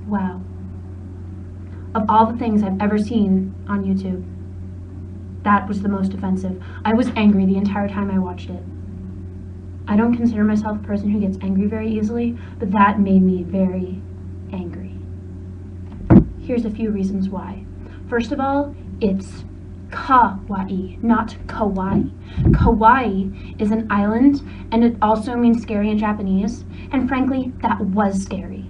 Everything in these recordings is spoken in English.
Wow. Of all the things I've ever seen on YouTube, that was the most offensive. I was angry the entire time I watched it. I don't consider myself a person who gets angry very easily, but that made me very angry. Here's a few reasons why. First of all, it's kawaii, not kawaii. Kawaii is an island, and it also means scary in Japanese, and frankly, that was scary.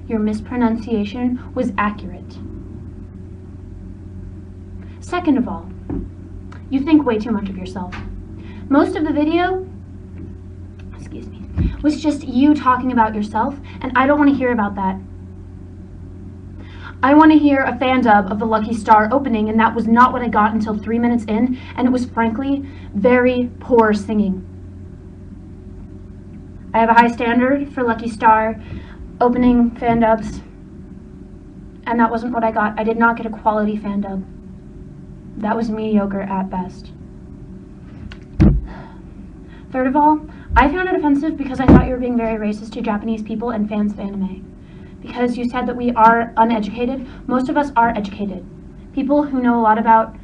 Your mispronunciation was accurate. Second of all, you think way too much of yourself. Most of the video, was just you talking about yourself, and I don't want to hear about that. I want to hear a fan dub of the Lucky Star opening, and that was not what I got until 3 minutes in, and it was frankly very poor singing. I have a high standard for Lucky Star opening fan dubs, and that wasn't what I got. I did not get a quality fan dub. That was mediocre at best. Third of all, I found it offensive because I thought you were being very racist to Japanese people and fans of anime. Because you said that we are uneducated. Most of us are educated. People who know a lot about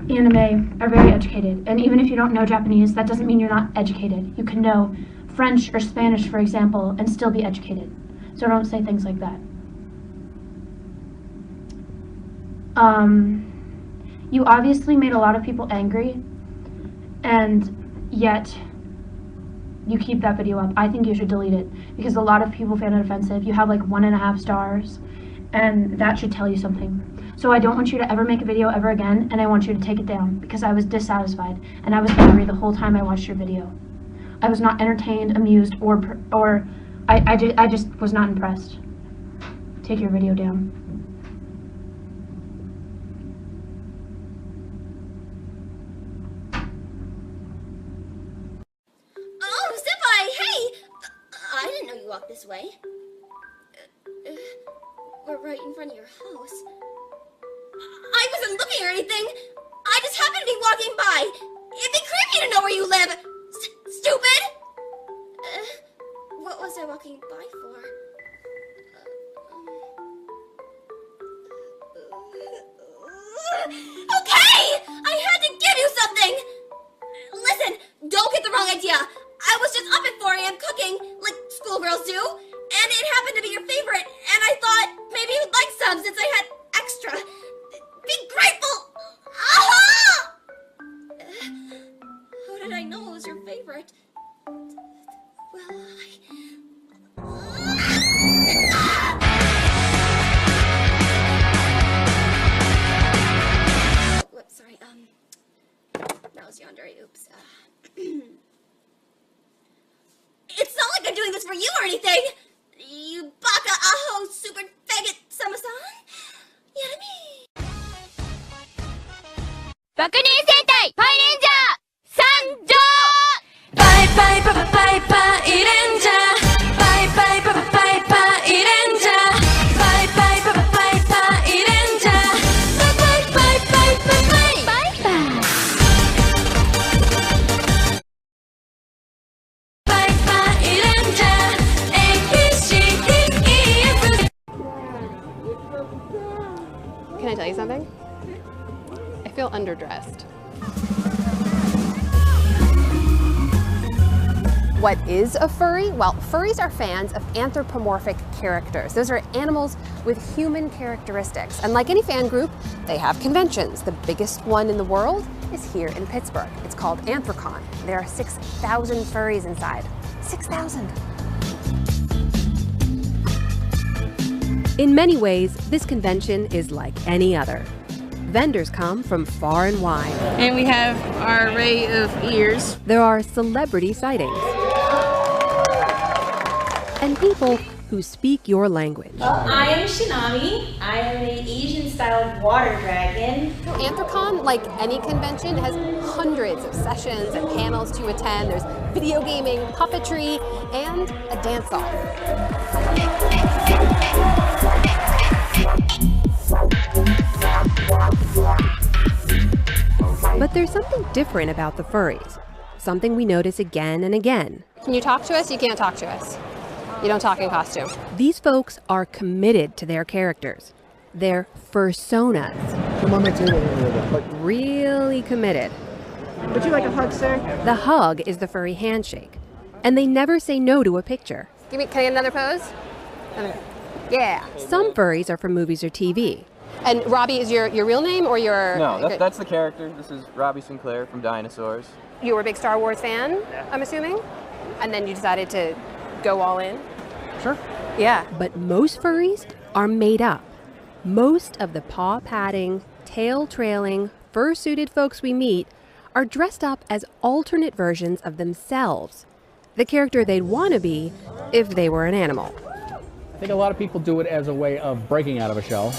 anime are very educated. And even if you don't know Japanese, that doesn't mean you're not educated. You can know French or Spanish, for example, and still be educated. So don't say things like that. You obviously made a lot of people angry, and yet you keep that video up. I think you should delete it because a lot of people found it offensive. You have like 1.5 stars, and that should tell you something. So I don't want you to ever make a video ever again, and I want you to take it down because I was dissatisfied and I was angry the whole time I watched your video. I was not entertained, amused, or I just was not impressed. Take your video down. Walk this way. We're right in front of your house. I wasn't looking or anything. I just happened to be walking by. It'd be creepy to know where you live. Stupid! What was I walking by for? Okay! I had to give you something! Listen, don't get the wrong idea. I was just up at 4 a.m. cooking, like schoolgirls do, and it happened to be your favorite, and I thought maybe you'd like some since I had extra. Be grateful! Ah! How did I know it was your favorite? Well, whoops, sorry, that was yandere, oops. It's not like I'm doing this for you or anything! You baka aho super faggot sama-san! Yummy! 爆乳戦隊パイレンジャー参上パイパイパパパイパイレンジャーパイパイパパパイパイレンジャーパイパイパパパイパイレンジャーパイパイパイパイパイパイパイCan I tell you something? I feel underdressed. What is a furry? Well, furries are fans of anthropomorphic characters. Those are animals with human characteristics. And like any fan group, they have conventions. The biggest one in the world is here in Pittsburgh. It's called Anthrocon. There are 6,000 furries inside. 6,000! In many ways, this convention is like any other. Vendors come from far and wide. And we have our array of ears. There are celebrity sightings. And people who speak your language. I am Shinami. I am an Asian-style water dragon. Anthrocon, like any convention, has hundreds of sessions and panels to attend. There's video gaming, puppetry, and a dance-off. But there's something different about the furries. Something we notice again and again. Can you talk to us? You can't talk to us. You don't talk in costume. These folks are committed to their characters, their fursonas. Come on my table here. Really committed. Would you like a hug, sir? The hug is the furry handshake, and they never say no to a picture. Can I get another pose? Yeah. Some furries are from movies or TV. And Robbie is your real name or your... No, that's the character. This is Robbie Sinclair from Dinosaurs. You were a big Star Wars fan, I'm assuming? And then you decided to go all in? Sure. Yeah. But most furries are made up. Most of the paw patting, tail trailing, fur-suited folks we meet are dressed up as alternate versions of themselves, the character they'd want to be if they were an animal. I think a lot of people do it as a way of breaking out of a shell.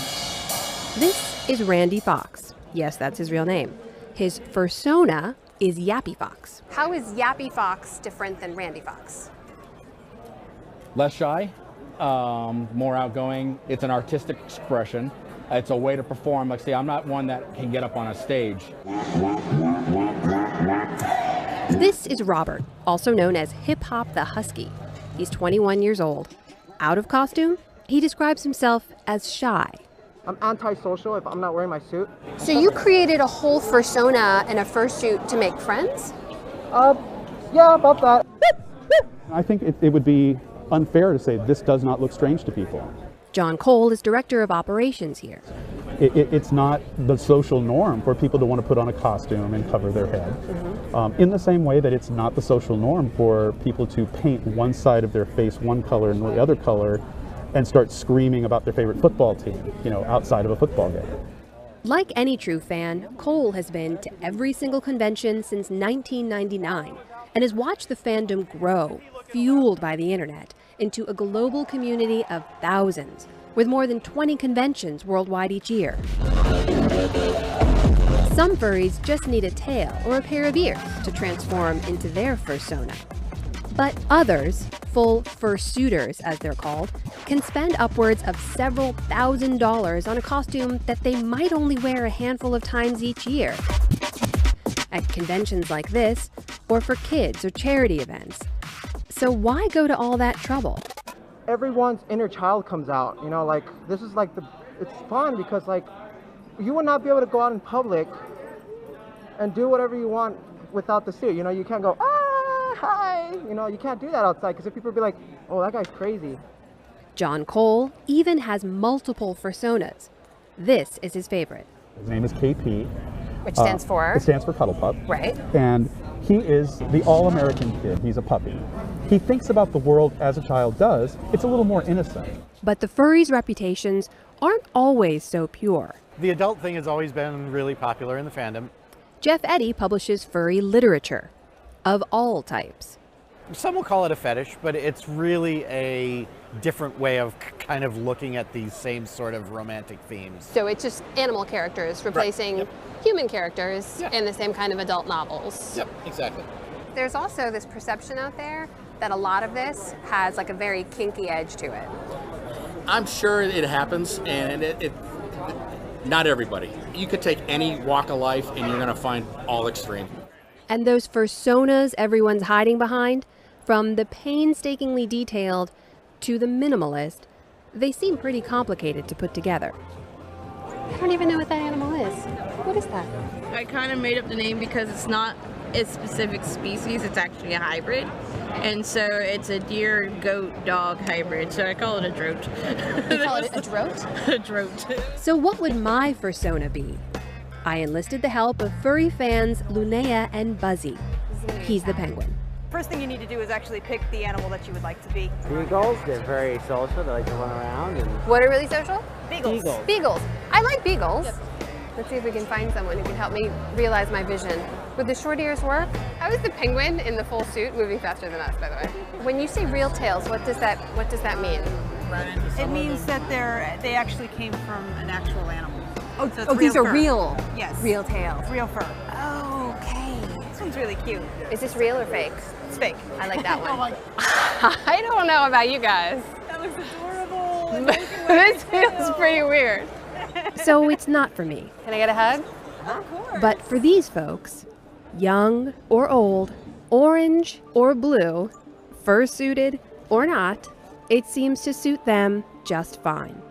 This is Randy Fox. Yes, that's his real name. His fursona is Yappy Fox. How is Yappy Fox different than Randy Fox? Less shy, more outgoing. It's an artistic expression. It's a way to perform. Like, say, I'm not one that can get up on a stage. This is Robert, also known as Hip Hop the Husky. He's 21 years old. Out of costume, he describes himself as shy. I'm antisocial if I'm not wearing my suit. So you created a whole fursona and a fursuit to make friends? Yeah, about that. I think it would be unfair to say this does not look strange to people. John Cole is director of operations here. It's not the social norm for people to want to put on a costume and cover their head. In the same way that it's not the social norm for people to paint one side of their face one color and the other color and start screaming about their favorite football team, outside of a football game. Like any true fan, Cole has been to every single convention since 1999 and has watched the fandom grow, fueled by the internet, into a global community of thousands, with more than 20 conventions worldwide each year. Some furries just need a tail or a pair of ears to transform into their fursona. But others, full fursuiters as they're called, can spend upwards of several $1,000s on a costume that they might only wear a handful of times each year. At conventions like this, or for kids or charity events. So why go to all that trouble? Everyone's inner child comes out, this is it's fun because you would not be able to go out in public and do whatever you want without the suit. You can't go, hi, you can't do that outside because people would be like, oh, that guy's crazy. John Cole even has multiple fursonas. This is his favorite. His name is KP. Which stands for? It stands for Cuddle Pup. Right. And he is the all-American kid. He's a puppy. He thinks about the world as a child does. It's a little more innocent. But the furries' reputations aren't always so pure. The adult thing has always been really popular in the fandom. Jeff Eddy publishes furry literature of all types. Some will call it a fetish, but it's really a different way of kind of looking at these same sort of romantic themes. So it's just animal characters replacing human characters in the same kind of adult novels. Yep, exactly. There's also this perception out there that a lot of this has a very kinky edge to it. I'm sure it happens, and it not everybody. You could take any walk of life and you're going to find all extreme. And those fursonas everyone's hiding behind, from the painstakingly detailed to the minimalist, they seem pretty complicated to put together. I don't even know what that animal is. What is that? I kind of made up the name because it's not a specific species, it's actually a hybrid. And so it's a deer, goat, dog hybrid, so I call it a droat. You call it a droat? A droat. So what would my fursona be? I enlisted the help of furry fans Linnea and Buzzy. He's the penguin. First thing you need to do is actually pick the animal that you would like to be. Beagles, they're very social. They like to run around. And What are really social? Beagles. Beagles. I like beagles. Yep. Let's see if we can find someone who can help me realize my vision. Would the short ears work? How is the penguin in the full suit moving faster than us, by the way? When you say real tails, what does that mean? It means that they actually came from an actual animal. Oh, so these are fur. real. Yes. Real tails. Real fur. Okay. This one's really cute. Is this real or fake? It's fake. I like that one. Oh my. I don't know about you guys. That looks adorable. This feels pretty weird. So it's not for me. Can I get a hug? Of course. But for these folks, young or old, orange or blue, fursuited or not, It seems to suit them just fine.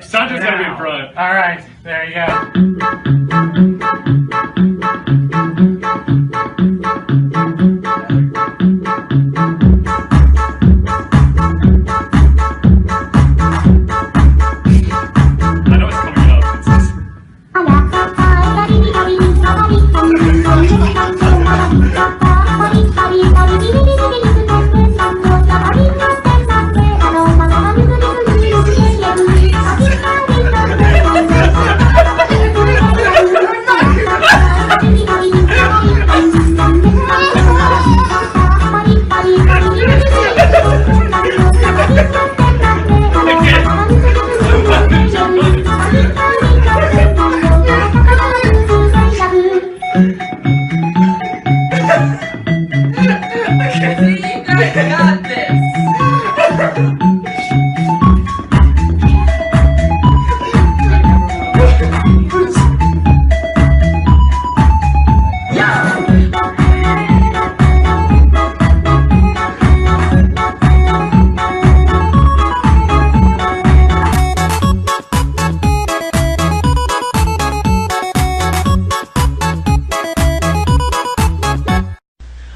Sandra's gonna be in front. All right, there you go.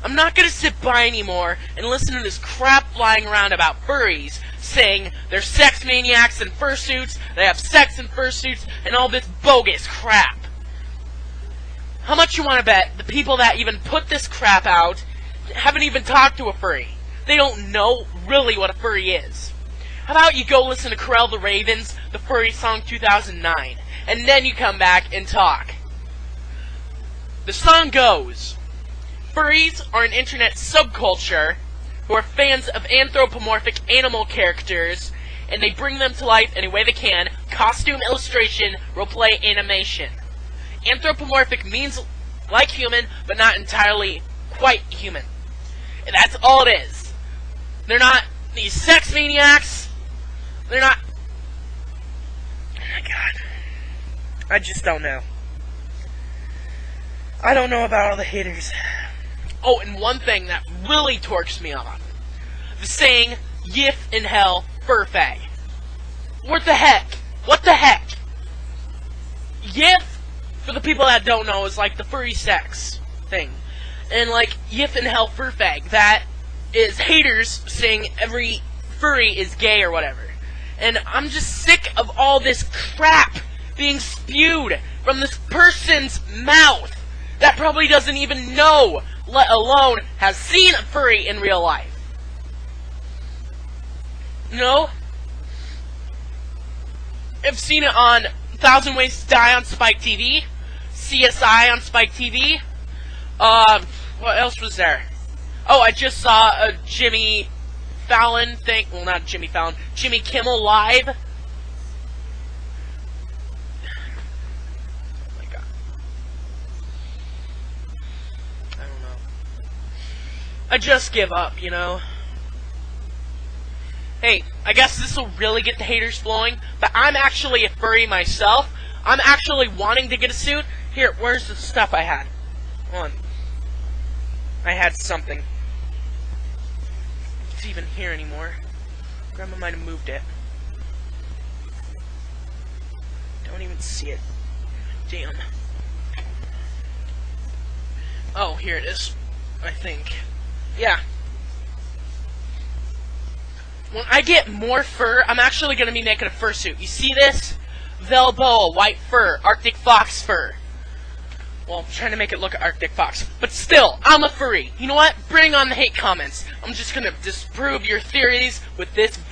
I'm not gonna sit by anymore and listen to this crap flying around about furries saying they're sex maniacs in fursuits, they have sex in fursuits, and all this bogus crap. How much you wanna bet the people that even put this crap out haven't even talked to a furry? They don't know really what a furry is. How about you go listen to Corel the Ravens, the Furry Song 2009, and then you come back and talk. The song goes, furries are an internet subculture who are fans of anthropomorphic animal characters, and they bring them to life any way they can, costume, illustration, roleplay, animation. Anthropomorphic means like human, but not entirely quite human. And that's all it is. They're not these sex maniacs. They're not... Oh my god. I just don't know. I don't know about all the haters. Oh, and one thing that really torques me off. The saying, "Yif in hell, fur fag." What the heck? What the heck? Yif, for the people that don't know, is like the furry sex thing. And like, yif in hell, fur fag. That is haters saying every furry is gay or whatever. And I'm just sick of all this crap being spewed from this person's mouth that probably doesn't even know, let alone has seen a furry in real life. You know? I've seen it on 1,000 Ways to Die on Spike TV, CSI on Spike TV. What else was there? Oh, I just saw a Jimmy Fallon thing. Well, not Jimmy Fallon. Jimmy Kimmel Live. Oh my god. I don't know. I just give up, you know? Hey, I guess this will really get the haters flowing, but I'm actually a furry myself. I'm actually wanting to get a suit. Here, where's the stuff I had? Hold on. I had something. It's even here anymore. Grandma might have moved it. Don't even see it. Damn. Oh, here it is. I think. Yeah. When I get more fur, I'm actually going to be making a fursuit. You see this? Velboa, white fur, Arctic fox fur. Well, I'm trying to make it look Arctic fox. But still, I'm a furry. You know what? Bring on the hate comments. I'm just going to disprove your theories with this video.